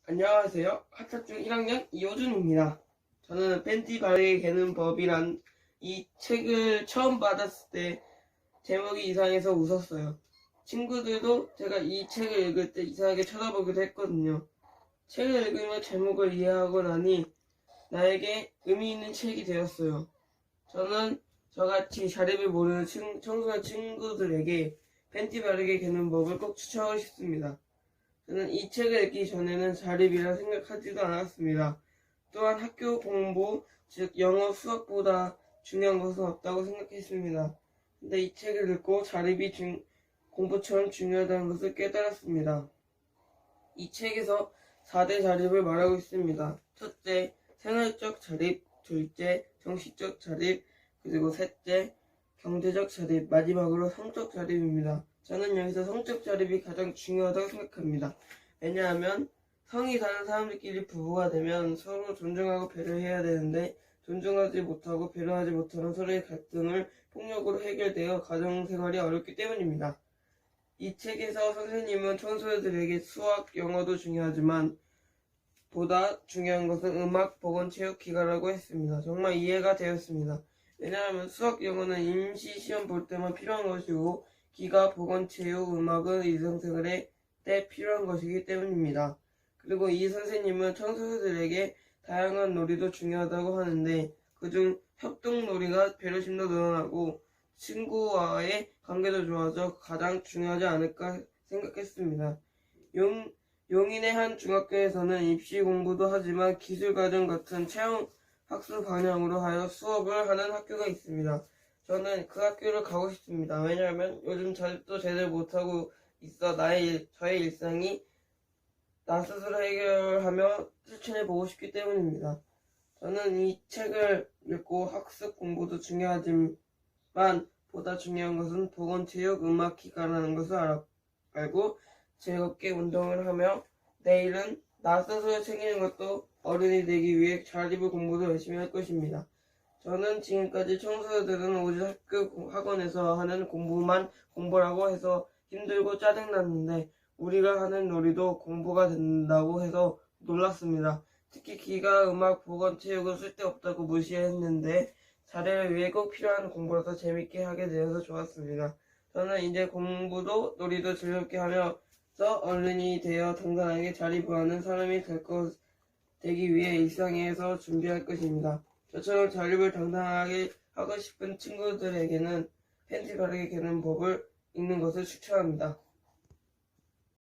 안녕하세요. 학습중 1학년 이호준입니다. 저는 팬티 바르게 개는 법이란 이 책을 처음 받았을 때 제목이 이상해서 웃었어요. 친구들도 제가 이 책을 읽을 때 이상하게 쳐다보기도 했거든요. 책을 읽으며 제목을 이해하고 나니 나에게 의미 있는 책이 되었어요. 저는 저같이 자립을 모르는 청소년 친구들에게 팬티 바르게 개는 법을 꼭 추천하고 싶습니다. 저는 이 책을 읽기 전에는 자립이라 생각하지도 않았습니다. 또한 학교 공부, 즉 영어, 수학보다 중요한 것은 없다고 생각했습니다. 근데 이 책을 읽고 자립이 공부처럼 중요하다는 것을 깨달았습니다. 이 책에서 4대 자립을 말하고 있습니다. 첫째, 생활적 자립, 둘째, 정신적 자립, 그리고 셋째, 경제적 자립, 마지막으로 성적 자립입니다. 저는 여기서 성적 자립이 가장 중요하다고 생각합니다. 왜냐하면 성이 다른 사람들끼리 부부가 되면 서로 존중하고 배려해야 되는데 존중하지 못하고 배려하지 못하는 서로의 갈등을 폭력으로 해결되어 가정생활이 어렵기 때문입니다. 이 책에서 선생님은 청소년들에게 수학, 영어도 중요하지만 보다 중요한 것은 음악, 보건, 체육, 기가라고 했습니다. 정말 이해가 되었습니다. 왜냐하면 수학, 영어는 임시 시험 볼 때만 필요한 것이고 기가, 보건, 체육, 음악은 일상생활에 때 필요한 것이기 때문입니다. 그리고 이 선생님은 청소년들에게 다양한 놀이도 중요하다고 하는데 그중 협동놀이가 배려심도 늘어나고 친구와의 관계도 좋아져 가장 중요하지 않을까 생각했습니다. 용인의 한 중학교에서는 입시 공부도 하지만 기술과정 같은 체험 학습 방향으로 하여 수업을 하는 학교가 있습니다. 저는 그 학교를 가고 싶습니다. 왜냐하면 요즘 자립도 제대로 못하고 있어 저의 일상이 나 스스로 해결하며 실천해보고 싶기 때문입니다. 저는 이 책을 읽고 학습 공부도 중요하지만 보다 중요한 것은 보건, 체육, 음악, 기가라는 것을 알고 즐겁게 운동을 하며 내일은 나 스스로 챙기는 것도 어른이 되기 위해 자립을 공부도 열심히 할 것입니다. 저는 지금까지 청소년들은 오직 학원에서 하는 공부만 공부라고 해서 힘들고 짜증났는데 우리가 하는 놀이도 공부가 된다고 해서 놀랐습니다. 특히 기가, 음악, 보건, 체육은 쓸데없다고 무시했는데 자립을 위해 꼭 필요한 공부라서 재밌게 하게 되어서 좋았습니다. 저는 이제 공부도 놀이도 즐겁게 하며 어른이 되어 당당하게 자립하는 사람이 되기 위해 일상에서 준비할 것입니다. 저처럼 자립을 당당하게 하고 싶은 친구들에게는 팬티 바르게 개는 법을 읽는 것을 추천합니다.